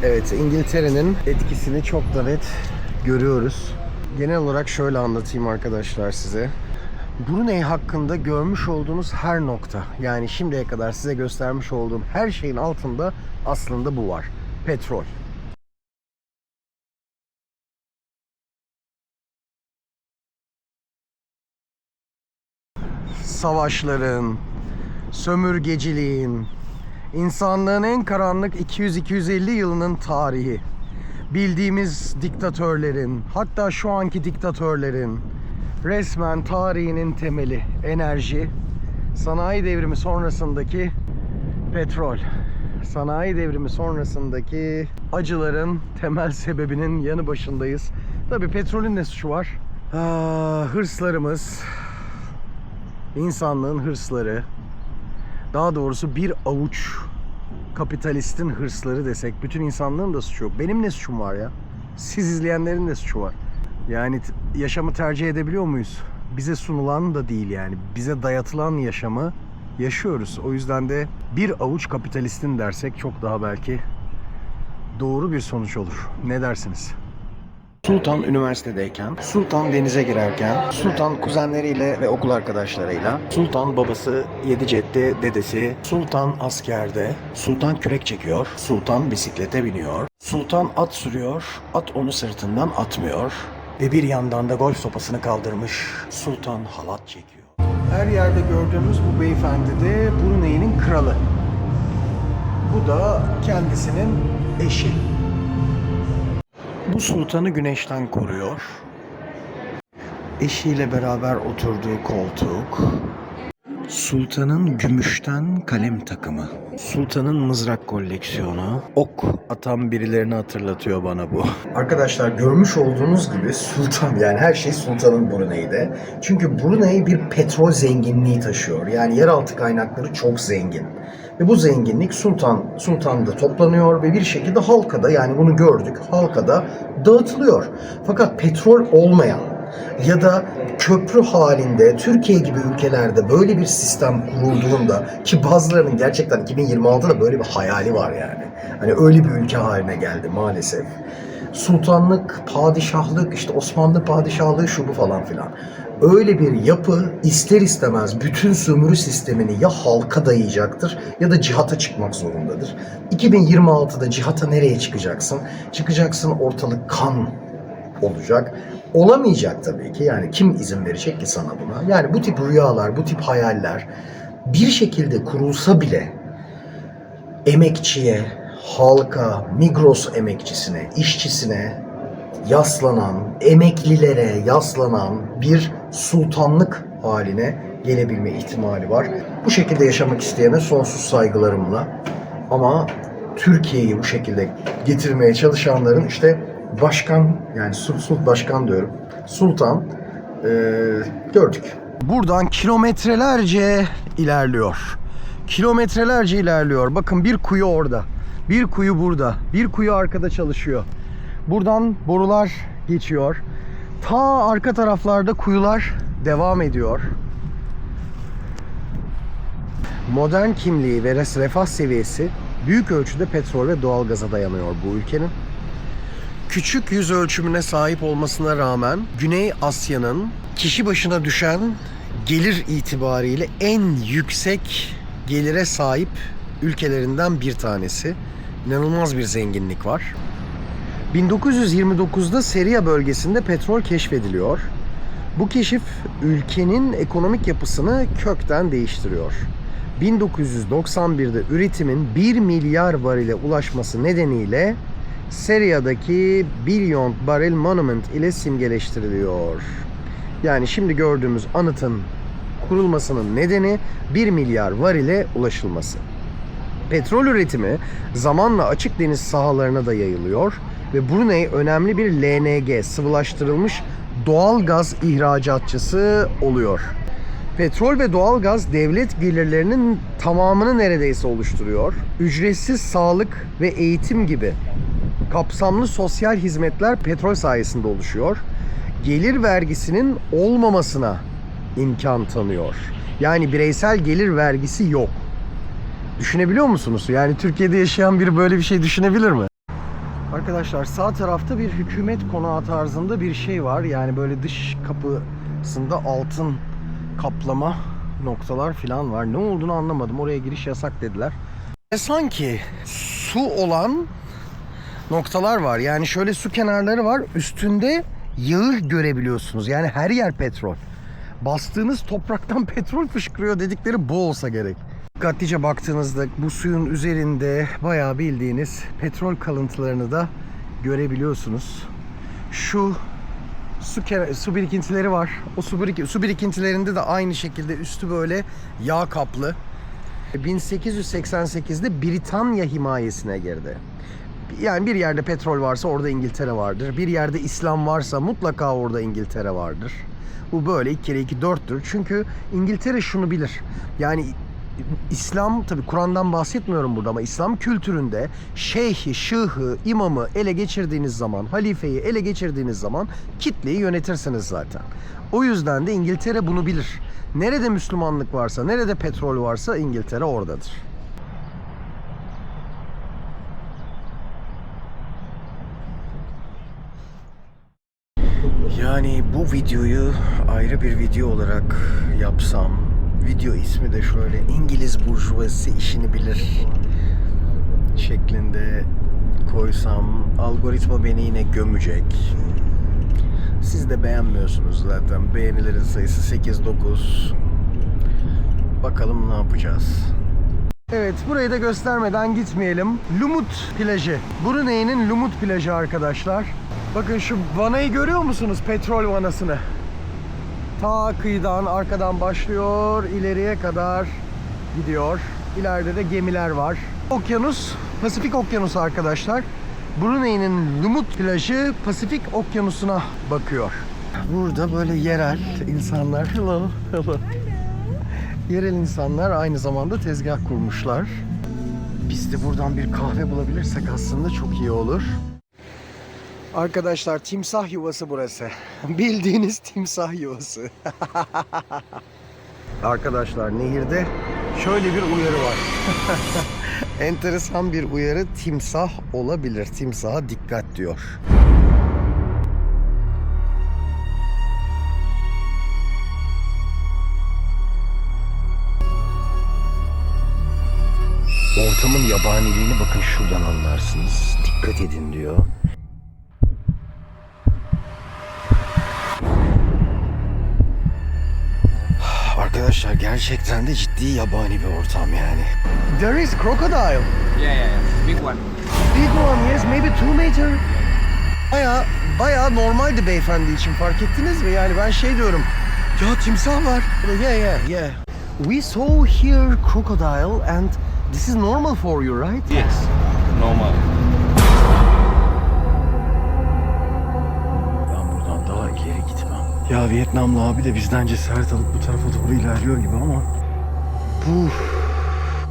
Evet, İngiltere'nin etkisini çok da net görüyoruz. Genel olarak şöyle anlatayım arkadaşlar size. Brunei hakkında görmüş olduğunuz her nokta, yani şimdiye kadar size göstermiş olduğum her şeyin altında aslında bu var. Petrol. Savaşların, sömürgeciliğin, insanlığın en karanlık 200-250 yılının tarihi. Bildiğimiz diktatörlerin, hatta şu anki diktatörlerin resmen tarihinin temeli enerji, sanayi devrimi sonrasındaki petrol, sanayi devrimi sonrasındaki acıların temel sebebinin yanı başındayız. Tabii petrolün ne suçu var? Hırslarımız, insanlığın hırsları, daha doğrusu bir avuç kapitalistin hırsları desek, bütün insanlığın da suçu yok. Benim ne suçum var ya? Siz izleyenlerin de suçu var. Yani yaşamı tercih edebiliyor muyuz? Bize sunulan da değil yani. Bize dayatılan yaşamı yaşıyoruz. O yüzden de bir avuç kapitalistin dersek çok daha belki doğru bir sonuç olur. Ne dersiniz? Sultan üniversitedeyken, Sultan denize girerken, Sultan kuzenleriyle ve okul arkadaşlarıyla, Sultan babası 7 ceddi dedesi, Sultan askerde, Sultan kürek çekiyor, Sultan bisiklete biniyor, Sultan at sürüyor, at onu sırtından atmıyor ve bir yandan da golf sopasını kaldırmış, Sultan halat çekiyor. Her yerde gördüğümüz bu beyefendi de Brunei'nin kralı. Bu da kendisinin eşi. Bu sultanı güneşten koruyor. Eşiyle beraber oturduğu koltuk. Sultanın gümüşten kalem takımı. Sultanın mızrak koleksiyonu. Ok atan birilerini hatırlatıyor bana bu. Arkadaşlar görmüş olduğunuz gibi sultan, yani her şey sultanın Brunei'de. Çünkü Brunei bir petrol zenginliği taşıyor. Yani yeraltı kaynakları çok zengin. Ve bu zenginlik sultanda toplanıyor ve bir şekilde halkada, yani bunu gördük, halkada dağıtılıyor. Fakat petrol olmayan ya da köprü halinde Türkiye gibi ülkelerde böyle bir sistem kurulduğunda, ki bazılarının gerçekten 2026'da böyle bir hayali var yani. Hani öyle bir ülke haline geldi maalesef. Sultanlık, padişahlık, işte Osmanlı padişahlığı, şu bu falan filan. Öyle bir yapı ister istemez bütün sömürü sistemini ya halka dayayacaktır ya da cihata çıkmak zorundadır. 2026'da cihata nereye çıkacaksın? Çıkacaksın, ortalık kan olacak. Olamayacak tabii ki. Yani kim izin verecek ki sana buna? Yani bu tip rüyalar, bu tip hayaller bir şekilde kurulsa bile emekçiye, halka, Migros emekçisine, işçisine yaslanan, emeklilere yaslanan bir sultanlık haline gelebilme ihtimali var. Bu şekilde yaşamak isteyene sonsuz saygılarımla, ama Türkiye'yi bu şekilde getirmeye çalışanların işte başkan, yani başkan diyorum, sultan gördük. Buradan kilometrelerce ilerliyor. Kilometrelerce ilerliyor. Bakın bir kuyu orada. Bir kuyu burada. Bir kuyu arkada çalışıyor. Buradan borular geçiyor. Ta arka taraflarda kuyular devam ediyor. Modern kimliği ve refah seviyesi büyük ölçüde petrol ve doğalgaza dayanıyor bu ülkenin. Küçük yüz ölçümüne sahip olmasına rağmen Güney Asya'nın kişi başına düşen gelir itibariyle en yüksek gelire sahip ülkelerinden bir tanesi. İnanılmaz bir zenginlik var. 1929'da Seriya bölgesinde petrol keşfediliyor. Bu keşif ülkenin ekonomik yapısını kökten değiştiriyor. 1991'de üretimin 1 milyar varile ulaşması nedeniyle Seriya'daki Billion Barrel Monument ile simgeleştiriliyor. Yani şimdi gördüğümüz anıtın kurulmasının nedeni 1 milyar varile ulaşılması. Petrol üretimi zamanla açık deniz sahalarına da yayılıyor ve Brunei önemli bir LNG, sıvılaştırılmış doğal gaz ihracatçısı oluyor. Petrol ve doğal gaz devlet gelirlerinin tamamını neredeyse oluşturuyor. Ücretsiz sağlık ve eğitim gibi kapsamlı sosyal hizmetler petrol sayesinde oluşuyor. Gelir vergisinin olmamasına imkan tanıyor. Yani bireysel gelir vergisi yok. Düşünebiliyor musunuz? Yani Türkiye'de yaşayan biri böyle bir şey düşünebilir mi? Arkadaşlar sağ tarafta bir hükümet konağı tarzında bir şey var. Yani böyle dış kapısında altın kaplama noktalar falan var. Ne olduğunu anlamadım. Oraya giriş yasak dediler. Sanki su olan noktalar var. Yani şöyle su kenarları var. Üstünde yağı görebiliyorsunuz. Yani her yer petrol. Bastığınız topraktan petrol fışkırıyor dedikleri bu olsa gerek. Dikkatlice baktığınızda bu suyun üzerinde bayağı bildiğiniz petrol kalıntılarını da görebiliyorsunuz. Şu su birikintileri var. O su birikintilerinde de aynı şekilde üstü böyle yağ kaplı. 1888'de Britanya himayesine girdi. Yani bir yerde petrol varsa orada İngiltere vardır. Bir yerde İslam varsa mutlaka orada İngiltere vardır. Bu böyle 2 kere 2 4'tür. Çünkü İngiltere şunu bilir. Yani İslam, tabi Kur'an'dan bahsetmiyorum burada ama İslam kültüründe şeyhi, şıhı, imamı ele geçirdiğiniz zaman, halifeyi ele geçirdiğiniz zaman kitleyi yönetirsiniz zaten. O yüzden de İngiltere bunu bilir. Nerede Müslümanlık varsa, nerede petrol varsa İngiltere oradadır. Yani bu videoyu ayrı bir video olarak yapsam, video ismi de şöyle İngiliz burjuvazisi işini bilir şeklinde koysam, algoritma beni yine gömecek. Siz de beğenmiyorsunuz zaten. Beğenilerin sayısı 8-9. Bakalım ne yapacağız. Evet, burayı da göstermeden gitmeyelim. Lumut plajı. Brunei'nin Lumut plajı arkadaşlar. Bakın şu vanayı görüyor musunuz? Petrol vanasını. Ta kıyıdan, arkadan başlıyor, ileriye kadar gidiyor. İleride de gemiler var. Okyanus, Pasifik Okyanusu arkadaşlar. Brunei'nin Lumut plajı Pasifik Okyanusu'na bakıyor. Burada böyle yerel insanlar, hello. Yerel insanlar aynı zamanda tezgah kurmuşlar. Biz de buradan bir kahve bulabilirsek aslında çok iyi olur. Arkadaşlar timsah yuvası burası. Bildiğiniz timsah yuvası. Arkadaşlar nehirde şöyle bir uyarı var. Enteresan bir uyarı, timsah olabilir. Timsaha dikkat diyor. Ortamın yabaniliğini bakın şuradan anlarsınız. Dikkat edin diyor. Arkadaşlar gerçekten de ciddi yabani bir ortam yani. There is crocodile. Yeah, big one. Big one, yes, maybe 2 meter. Bayağı normaldi beyefendi için, fark ettiniz mi? Yani ben şey diyorum, ya timsah var. Yeah. We saw here crocodile and this is normal for you, right? Yes, normal. Ben buradan daha ileri gitmem. Ya Vietnamlı abi de bizden cesaret alıp bu tarafa doğru ilerliyor gibi ama bu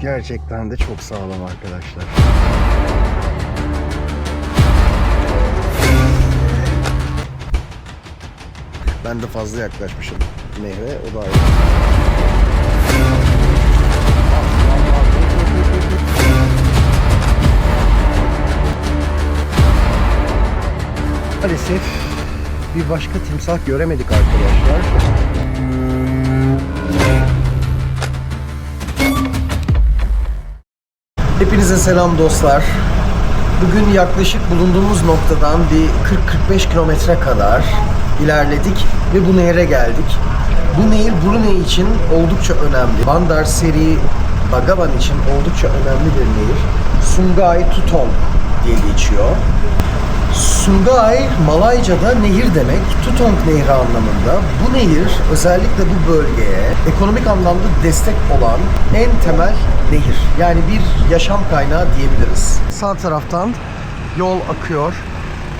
gerçekten de çok sağlam arkadaşlar. Ben de fazla yaklaşmışım nehre, o da ayrı. Maalesef bir başka timsah göremedik arkadaşlar. Hepinize selam dostlar. Bugün yaklaşık bulunduğumuz noktadan bir 40-45 kilometre kadar ilerledik ve bu nehre geldik. Bu nehir Brunei için oldukça önemli. Bandar Seri Begawan için oldukça önemli bir nehir. Sungai Tutong diye geçiyor. Sungai Malayca'da nehir demek, Tutong Nehri anlamında. Bu nehir özellikle bu bölgeye ekonomik anlamda destek olan en temel nehir. Yani bir yaşam kaynağı diyebiliriz. Sağ taraftan yol akıyor.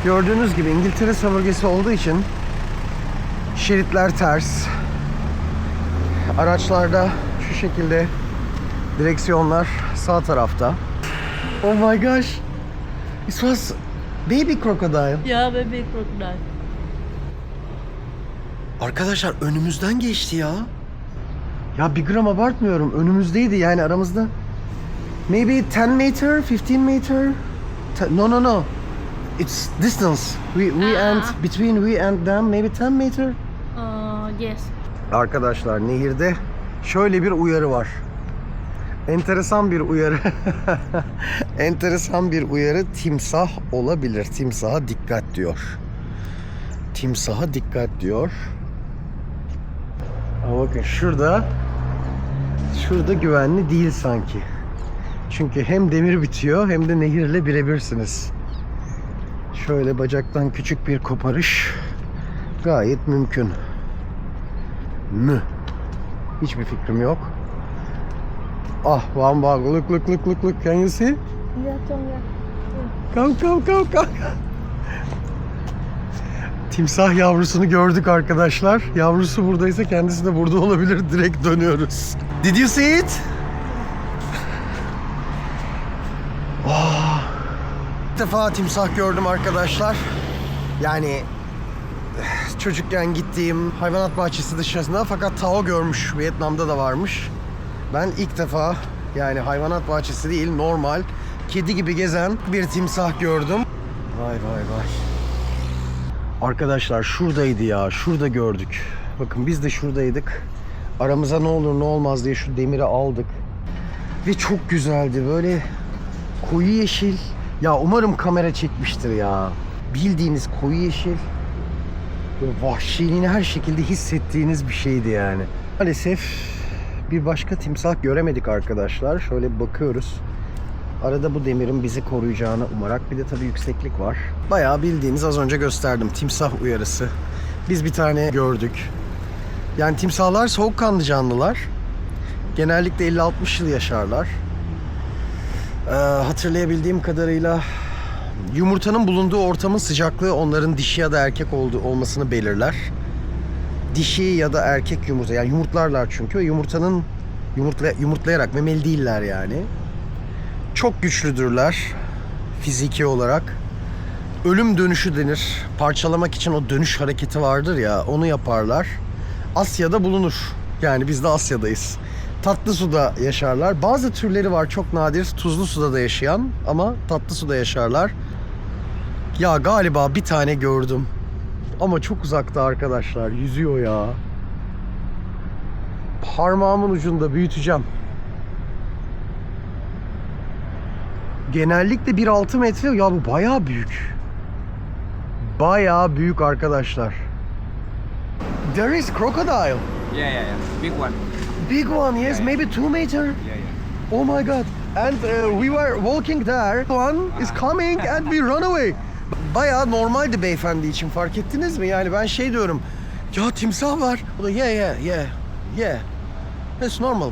Gördüğünüz gibi İngiltere sömürgesi olduğu için şeritler ters. Araçlarda şu şekilde direksiyonlar sağ tarafta. Oh my gosh. This was baby crocodile. Yeah, baby crocodile. Arkadaşlar önümüzden geçti ya. Ya bir gram abartmıyorum. Önümüzdeydi yani aramızda. Maybe 10 meter, 15 meter. No. It's distance. We and between we and them maybe 10 meter. Yes. Arkadaşlar nehirde şöyle bir uyarı var. Enteresan bir uyarı. Enteresan bir uyarı. Timsah olabilir. Timsaha dikkat diyor. Timsaha dikkat diyor. Ama bakın şurada güvenli değil sanki. Çünkü hem demir bitiyor hem de nehirle birebirsiniz. Şöyle bacaktan küçük bir koparış gayet mümkün. Mü? Hiçbir fikrim yok. Ah, one bug. Look. Can you see? Yeah, Tom, yeah. Come. Timsah yavrusunu gördük arkadaşlar. Yavrusu buradaysa kendisi de burada olabilir. Direkt dönüyoruz. Did you see it? İlk defa timsah gördüm arkadaşlar. Yani çocukken gittiğim hayvanat bahçesi dışarısında fakat tao görmüş. Vietnam'da da varmış. Ben ilk defa yani hayvanat bahçesi değil normal kedi gibi gezen bir timsah gördüm. Vay. Arkadaşlar şuradaydı ya. Şurada gördük. Bakın biz de şuradaydık. Aramıza ne olur ne olmaz diye şu demiri aldık. Ve çok güzeldi. Böyle koyu yeşil. Ya umarım kamera çekmiştir ya. Bildiğiniz koyu yeşil. Böyle vahşiliğini her şekilde hissettiğiniz bir şeydi yani. Maalesef bir başka timsah göremedik arkadaşlar. Şöyle bakıyoruz. Arada bu demirin bizi koruyacağını umarak bir de tabii yükseklik var. Bayağı bildiğiniz az önce gösterdim timsah uyarısı. Biz bir tane gördük. Yani timsahlar soğukkanlı canlılar. Genellikle 50-60 yıl yaşarlar. Hatırlayabildiğim kadarıyla yumurtanın bulunduğu ortamın sıcaklığı onların dişi ya da erkek olmasını belirler. Dişi ya da erkek yumurta yani yumurtlarlar çünkü yumurtanın yumurtlayarak memeli değiller yani. Çok güçlüdürler fiziki olarak. Ölüm dönüşü denir. Parçalamak için o dönüş hareketi vardır ya onu yaparlar. Asya'da bulunur. Yani biz de Asya'dayız. Tatlı suda yaşarlar. Bazı türleri var çok nadir tuzlu suda da yaşayan ama tatlı suda yaşarlar. Ya galiba bir tane gördüm. Ama çok uzakta arkadaşlar. Yüzüyor ya. Parmağımın ucunda büyüteceğim. Genellikle 1.6 metre. Ya bu bayağı büyük. Bayağı büyük arkadaşlar. There is crocodile. Yeah. Big one. Big one, yes, Yeah. maybe 2 meter. Yeah. Oh my god. And we were walking there. One is coming and we run away. Bayağı normaldi beyefendi için fark ettiniz mi? Yani ben şey diyorum. Ya timsah var. O da yeah. It's normal.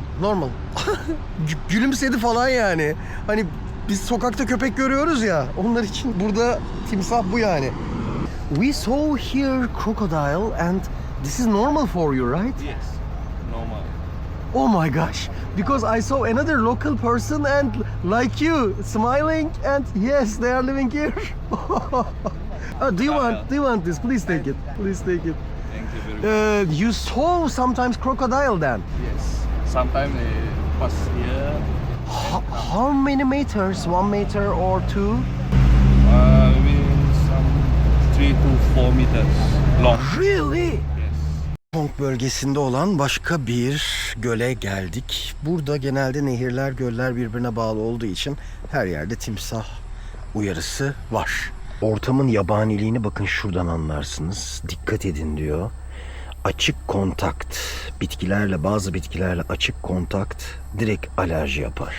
Gülümsedi falan yani. Hani biz sokakta köpek görüyoruz ya. Onlar için burada timsah bu yani. We saw here crocodile and this is normal for you, right? Yes. Normal. Oh my gosh, because I saw another local person and like you smiling and yes, they are living here. Do you want this? Please take it. Thank you very much. You saw sometimes crocodile then. Yes. Sometimes they pass here. How many meters? 1 meter or 2? Maybe some 3 to 4 meters long. Really? Yes. Kong bölgesinde olan başka bir göle geldik. Burada genelde nehirler, göller birbirine bağlı olduğu için her yerde timsah uyarısı var. Ortamın yabaniliğini bakın şuradan anlarsınız. Dikkat edin diyor. Açık kontakt, bazı bitkilerle açık kontakt direkt alerji yapar.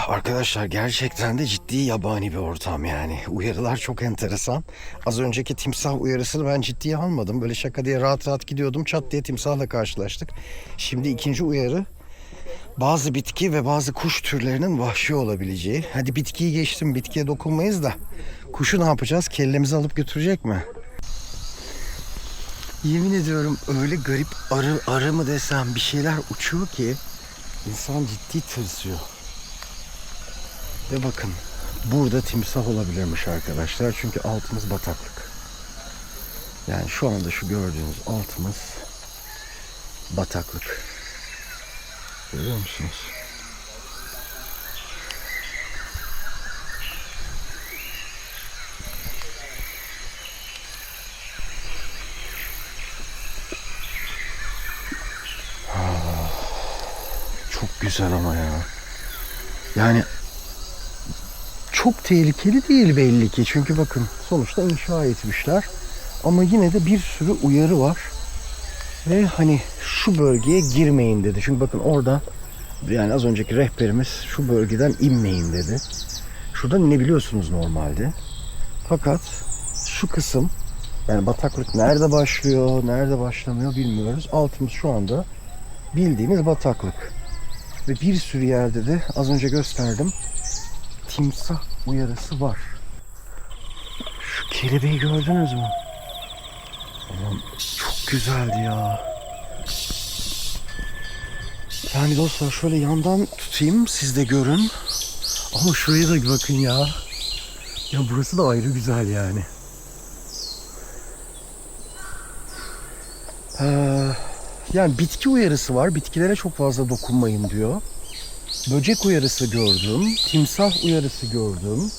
Arkadaşlar gerçekten de ciddi yabani bir ortam yani. Uyarılar çok enteresan. Az önceki timsah uyarısını ben ciddiye almadım. Böyle şaka diye rahat gidiyordum. Çat diye timsahla karşılaştık. Şimdi ikinci uyarı. Bazı bitki ve bazı kuş türlerinin vahşi olabileceği. Hadi bitkiyi geçtim. Bitkiye dokunmayız da. Kuşu ne yapacağız? Kellemizi alıp götürecek mi? Yemin ediyorum öyle garip arı mı desem bir şeyler uçuyor ki insan ciddi tırsıyor. Ve bakın burada timsah olabilirmiş arkadaşlar çünkü altımız bataklık. Yani şu anda şu gördüğünüz altımız bataklık. Görüyor musunuz? güzel ama ya. Yani çok tehlikeli değil belli ki. Çünkü bakın sonuçta inşa etmişler. Ama yine de bir sürü uyarı var. Ve hani şu bölgeye girmeyin dedi. Çünkü bakın orada yani az önceki rehberimiz şu bölgeden inmeyin dedi. Şuradan inebiliyorsunuz normalde. Fakat şu kısım yani bataklık nerede başlıyor, nerede başlamıyor bilmiyoruz. Altımız şu anda bildiğiniz bataklık. Ve bir sürü yerde de az önce gösterdim timsah uyarısı var. Şu kelebeği gördünüz mü? Aman, çok güzeldi ya. Yani dostlar şöyle yandan tutayım siz de görün. Ama şuraya da bakın ya. Ya burası da ayrı güzel yani. Yani bitki uyarısı var. Bitkilere çok fazla dokunmayın diyor. Böcek uyarısı gördüm. Timsah uyarısı gördüm.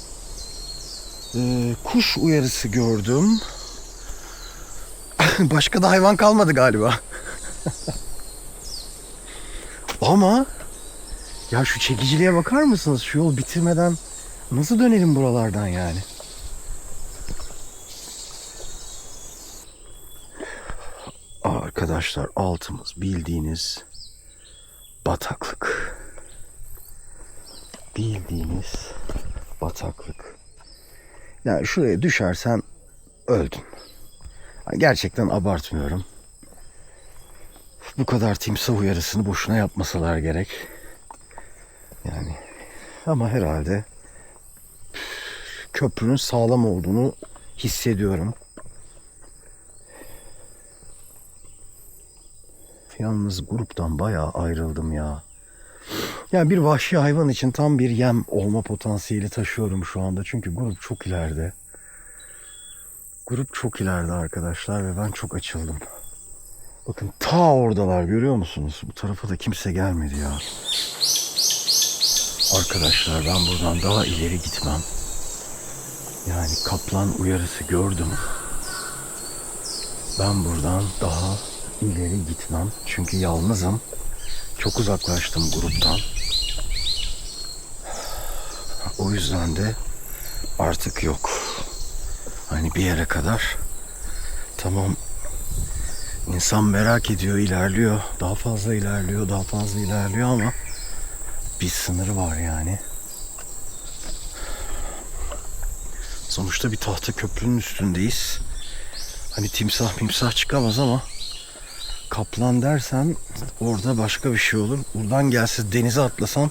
Kuş uyarısı gördüm. Başka da hayvan kalmadı galiba. Ama ya şu çekiciliğe bakar mısınız? Şu yol bitirmeden nasıl dönelim buralardan yani? Arkadaşlar altımız bildiğiniz bataklık. Bildiğiniz bataklık. Yani şuraya düşersen öldün. Gerçekten abartmıyorum. Bu kadar timsah uyarısını boşuna yapmasalar gerek. Yani ama herhalde köprünün sağlam olduğunu hissediyorum. Yalnız gruptan bayağı ayrıldım ya. Yani bir vahşi hayvan için tam bir yem olma potansiyeli taşıyorum şu anda. Çünkü grup çok ileride. Grup çok ileride arkadaşlar ve ben çok açıldım. Bakın ta oradalar görüyor musunuz? Bu tarafa da kimse gelmedi ya. Arkadaşlar ben buradan daha ileri gitmem. Yani kaplan uyarısı gördüm. Ben buradan daha ileri gitmem. Çünkü yalnızım. Çok uzaklaştım gruptan. O yüzden de artık yok. Hani bir yere kadar tamam, insan merak ediyor, ilerliyor. Daha fazla ilerliyor, daha fazla ilerliyor ama bir sınırı var yani. Sonuçta bir tahta köprünün üstündeyiz. Hani timsah çıkamaz ama kaplan dersen orada başka bir şey olur. Buradan gelse denize atlasan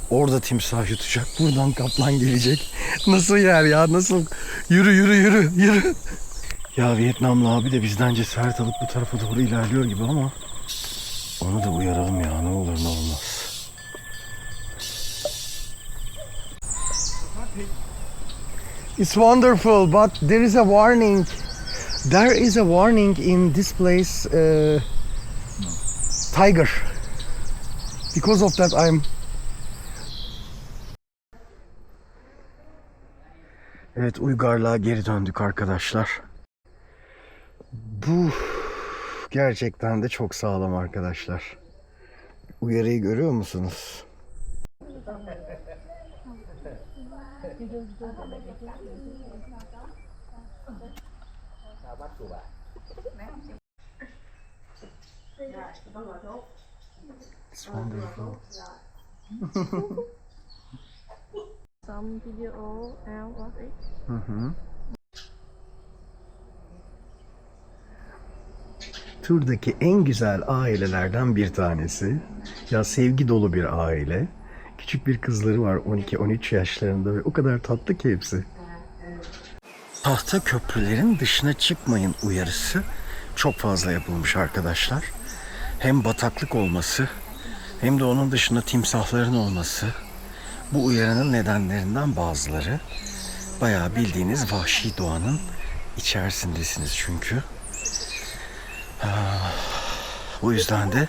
orada timsah yutacak. Buradan kaplan gelecek. Nasıl yer ya? Nasıl? Yürü. Ya Vietnamlı abi de bizden cesaret alıp bu tarafa doğru ilerliyor gibi ama onu da uyaralım ya. Ne olur ne olmaz. It's wonderful, but there is a warning. There is a warning in this place. Tiger. Because of that I'm... Evet, uygarlığa geri döndük arkadaşlar. Bu gerçekten de çok sağlam arkadaşlar. Uyarıyı görüyor musunuz? It's wonderful. Some video out of it. Hı hı. Turdaki en güzel ailelerden bir tanesi. Ya sevgi dolu bir aile. Küçük bir kızları var 12-13 yaşlarında ve o kadar tatlı ki hepsi. Tahta köprülerin dışına çıkmayın uyarısı çok fazla yapılmış arkadaşlar. Hem bataklık olması hem de onun dışında timsahların olması. Bu uyarının nedenlerinden bazıları. Bayağı bildiğiniz vahşi doğanın içerisindesiniz çünkü. O yüzden de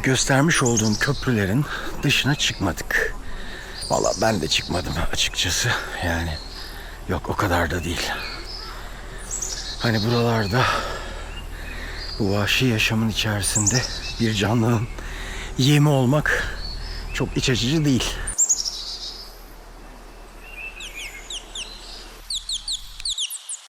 göstermiş olduğum köprülerin dışına çıkmadık. Vallahi ben de çıkmadım açıkçası. Yani yok, o kadar da değil. Hani buralarda bu vahşi yaşamın içerisinde bir canlının yemi olmak çok iç açıcı değil.